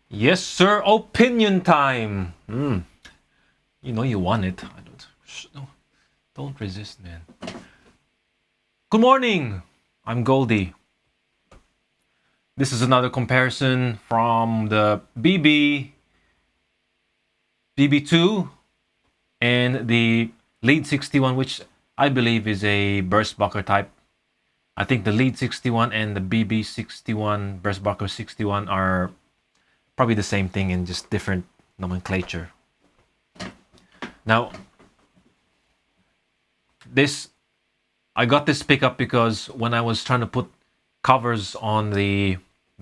Yes, sir. Opinion time. You know you want it. Don't resist, man. Good morning. I'm Goldie. This is another comparison from the BB2 and the Lead 61, which I believe is a Burstbucker type. I think the Lead 61 and the BB61, Burstbucker 61 are probably the same thing in just different nomenclature. Now, I got this pickup because when I was trying to put covers on the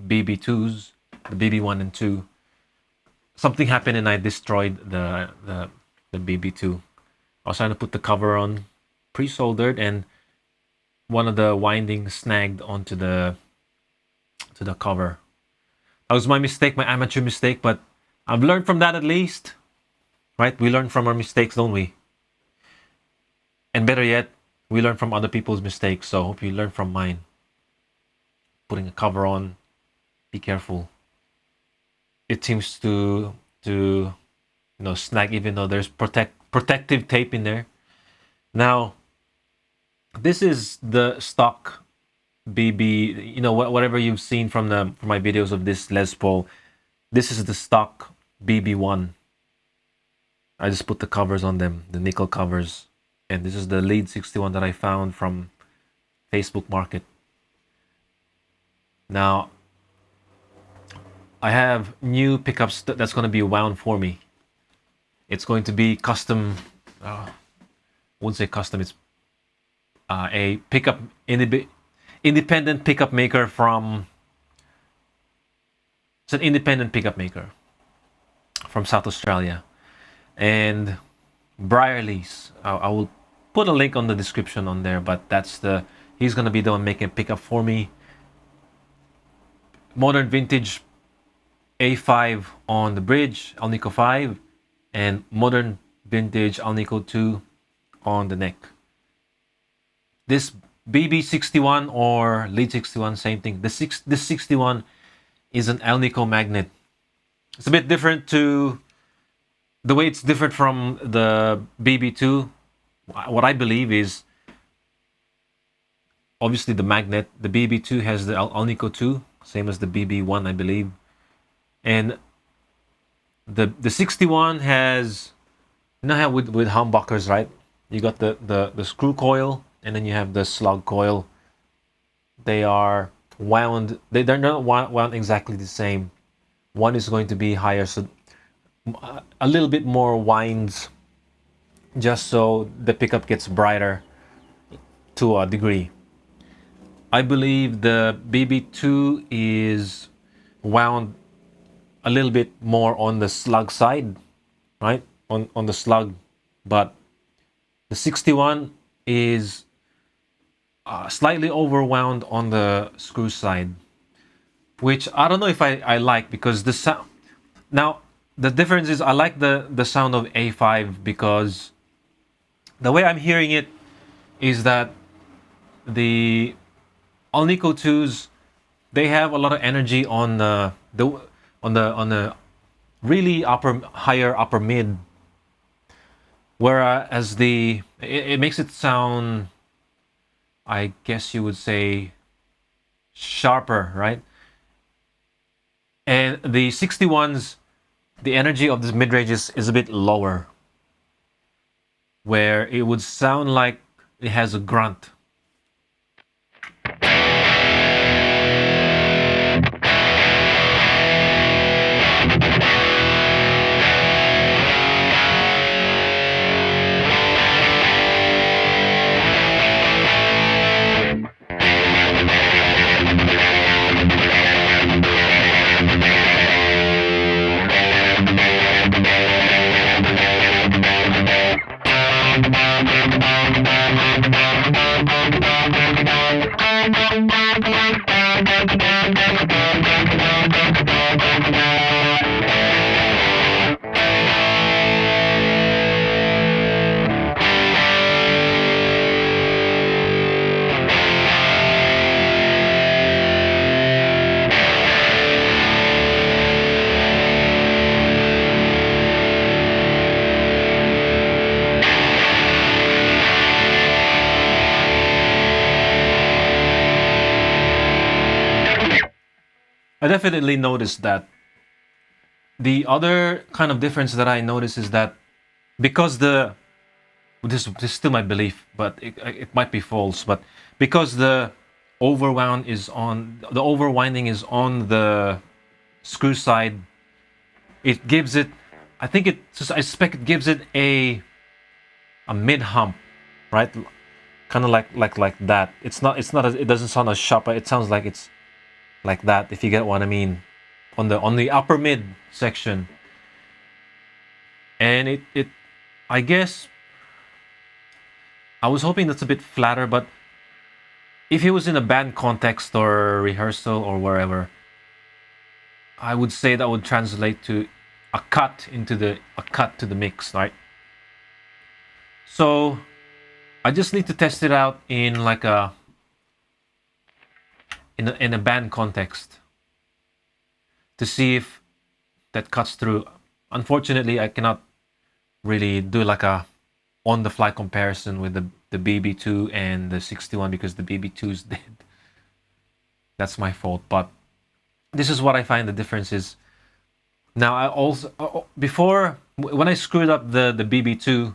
BB2s, the BB1 and 2, something happened and I destroyed the BB2. I was trying to put the cover on, pre-soldered, and one of the windings snagged onto the cover. That was my mistake, my amateur mistake, but I've learned from that at least. Right? We learn from our mistakes, don't we? And better yet, we learn from other people's mistakes. So I hope you learn from mine. Putting a cover on, be careful. It seems to snag, even though there's protective tape in there. Now, this is the stock BB, whatever you've seen from my videos of this Les Paul. This is the stock BB1. I just put the covers on them, the nickel covers. And this is the Lead 61 that I found from Facebook Market. Now, I have new pickups that's going to be wound for me. It's going to be custom. I wouldn't say custom. It's a pickup independent pickup maker from. It's an independent pickup maker from South Australia, and Briarleys. I will put a link on the description on there, but he's gonna be the one making a pickup for me. Modern vintage A5 on the bridge, Alnico 5, and modern vintage Alnico 2 on the neck. This BB61 or Lead 61, same thing. This 61 is an Alnico magnet. It's a bit different to the way it's different from the BB2. What I believe is obviously the magnet. The BB2 has the Alnico 2, same as the BB1, I believe. And the 61 has, how with humbuckers, right? You got the screw coil, and then you have the slug coil. They are wound. They're not wound exactly the same. One is going to be higher, so a little bit more winds, just so the pickup gets brighter to a degree. I believe the BB2 is wound a little bit more on the slug side, right? on the slug, but the 61 is slightly overwound on the screw side, which I don't know if I like, because the sound now, the difference is I like the sound of A5 because the way I'm hearing it is that the Alnico 2s, they have a lot of energy on the really higher upper mid, whereas it makes it sound, I guess you would say, sharper, right? And the 61s, the energy of this mid range is a bit lower, where it would sound like it has a grunt. I definitely noticed that. The other kind of difference that I notice is that because this is still my belief, but it might be false, but because the overwinding is on the screw side, it gives it, I think it, I suspect it gives it a mid hump, right? Kind of like that. It doesn't sound as sharp, but it sounds like it's like that, if you get what I mean, on the upper mid section. And it I guess I was hoping that's a bit flatter, but if it was in a band context or rehearsal or wherever, I would say that would translate to a cut to the mix, right? So I just need to test it out in like in a band context to see if that cuts through. Unfortunately, I cannot really do like a on the fly comparison with the BB2 and the 61 because the BB2 is dead. That's my fault, but this is what I find the difference is. Now I also before when I screwed up the BB2,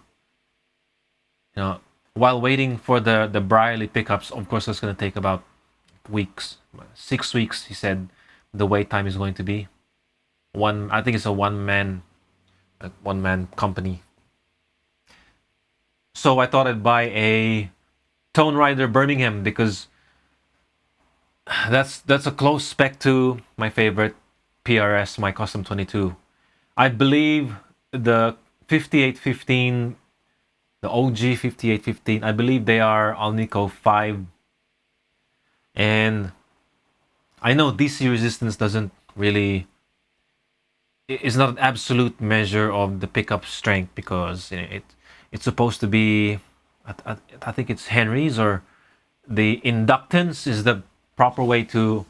while waiting for the Brierly pickups, of course that's going to take about weeks, 6 weeks. He said the wait time is going to be one. I think it's a one man company. So I thought I'd buy a Tone Rider Birmingham because that's a close spec to my favorite PRS, my Custom 22. I believe the 5815, the OG 5815, I believe they are Alnico 5. And I know DC resistance doesn't really, is not an absolute measure of the pickup strength because it's supposed to be, I think it's Henry's, or the inductance is the proper way to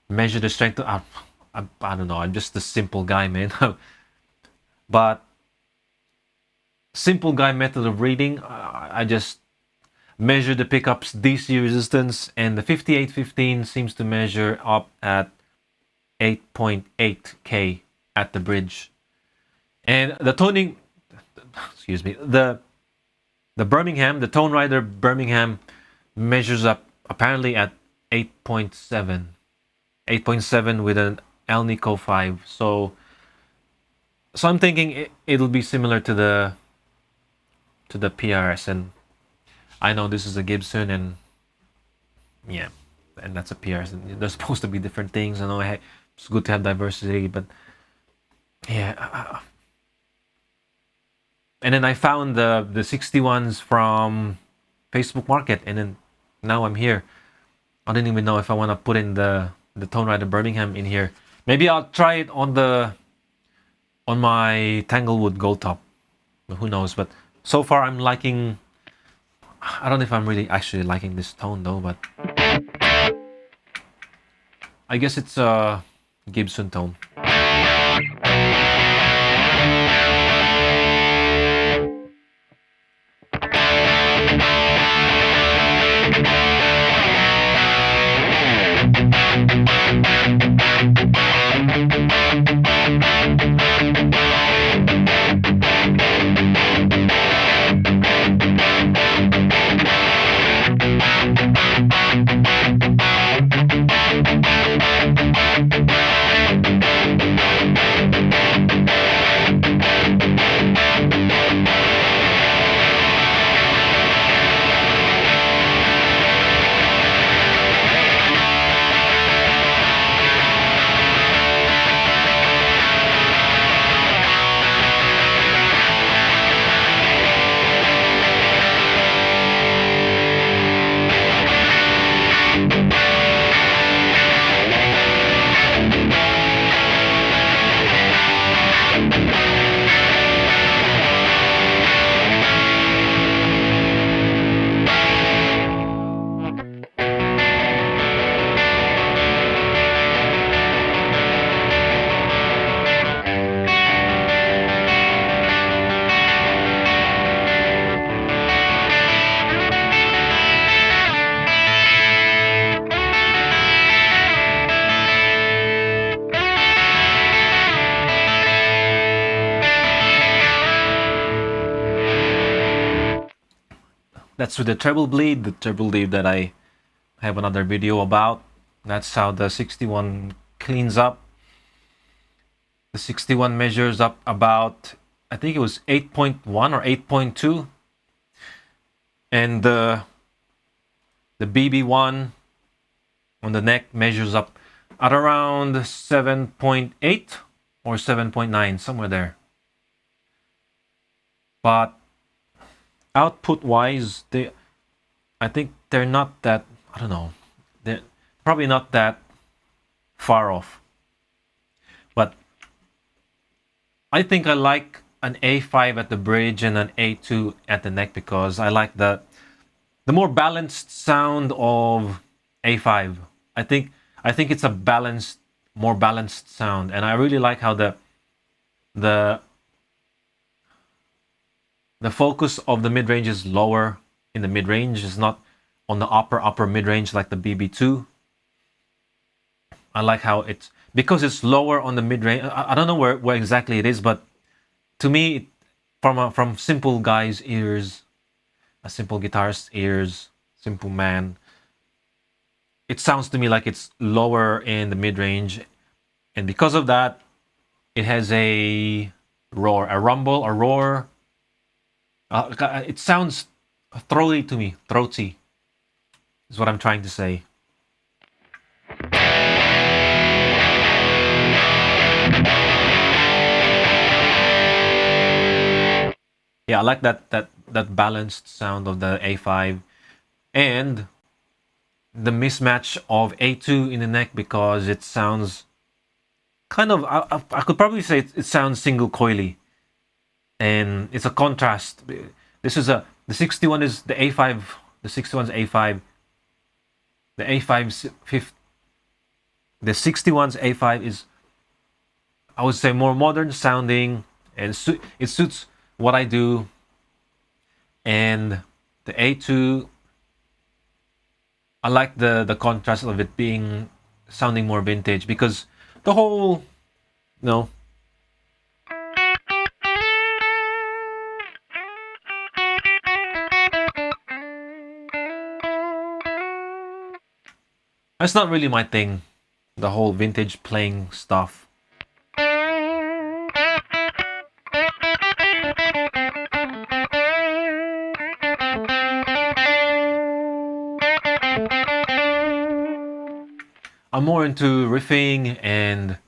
measure the strength. I don't know. I'm just a simple guy, man. But simple guy method of reading, I just measure the pickup's DC resistance, and the 5815 seems to measure up at 8.8k at the bridge. And the toning, excuse me, the Birmingham, the Tone Rider Birmingham measures up apparently at 8.7 with an Alnico 5. So I'm thinking it'll be similar to the PRS, and I know this is a Gibson, and yeah, and that's a PRS, and there's supposed to be different things. I know it's good to have diversity, but yeah, And then I found the 61s from Facebook Market, and then now I'm here. I don't even know if I want to put in the Tone Rider Birmingham in here. Maybe I'll try it on my Tanglewood Gold Top. Who knows? But so far I'm liking. I don't know if I'm really actually liking this tone though, but I guess it's a Gibson tone. That's with the treble bleed that I have another video about. That's how the 61 cleans up. The 61 measures up about, I think it was 8.1 or 8.2. And the BB1 on the neck measures up at around 7.8 or 7.9, somewhere there. But output wise, I think they're not that, I don't know, they're probably not that far off. But I think I like an A5 at the bridge and an A2 at the neck because I like the more balanced sound of A5. I think it's a more balanced sound, and I really like how the focus of the mid-range is lower in the mid-range. It's not on the upper mid-range like the BB2. I like how it's, because it's lower on the mid-range. I don't know where exactly it is, but to me, from simple guy's ears, a simple guitarist's ears, simple man, it sounds to me like it's lower in the mid-range. And because of that, it has a roar, a rumble, a roar. It sounds throaty to me. Throaty is what I'm trying to say. Yeah, I like that balanced sound of the A5 and the mismatch of A2 in the neck, because it sounds kind of, I could probably say it sounds single coily, and it's a contrast. This is the 61 is the A5, the 61's A5, the A5's fifth, the 61's A5 is, I would say, more modern sounding, and it suits what I do. And the A2, I like the contrast of it being sounding more vintage, because the whole, that's not really my thing, the whole vintage playing stuff. I'm more into riffing and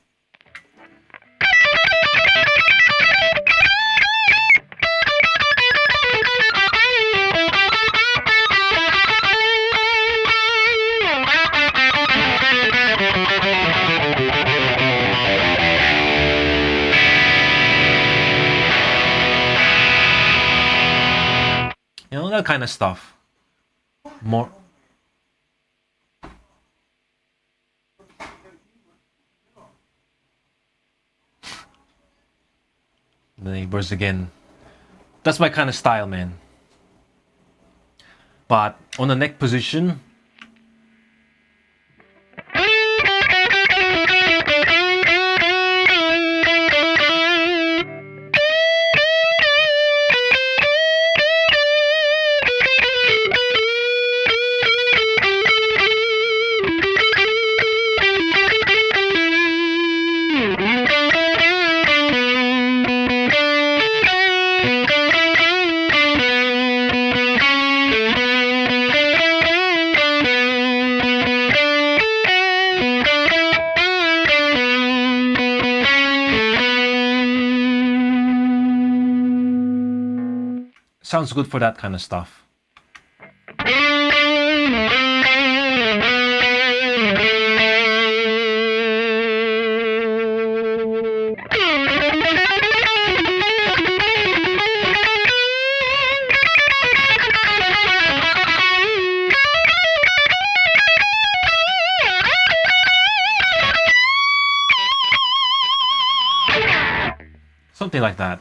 You know, that kind of stuff. More. The neighbors again. That's my kind of style, man. But on the neck position, sounds good for that kind of stuff. Something like that.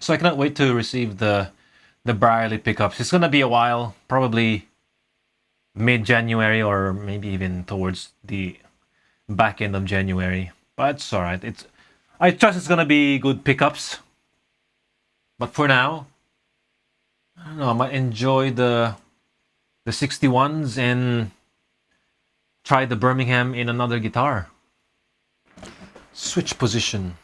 So I cannot wait to receive the Brierly pickups. It's gonna be a while, probably mid-January or maybe even towards the back end of January. But it's alright. I trust it's gonna be good pickups. But for now, I don't know, I might enjoy the 61s and try the Birmingham in another guitar. Switch position.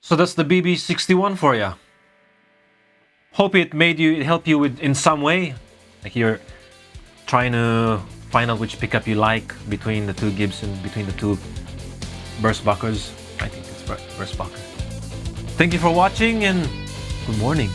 So that's the BB61 for you. Hope it helped you with in some way. Like you're trying to find out which pickup you like between the two Gibson, between the two Burstbuckers. I think it's Burstbucker. Thank you for watching and good morning.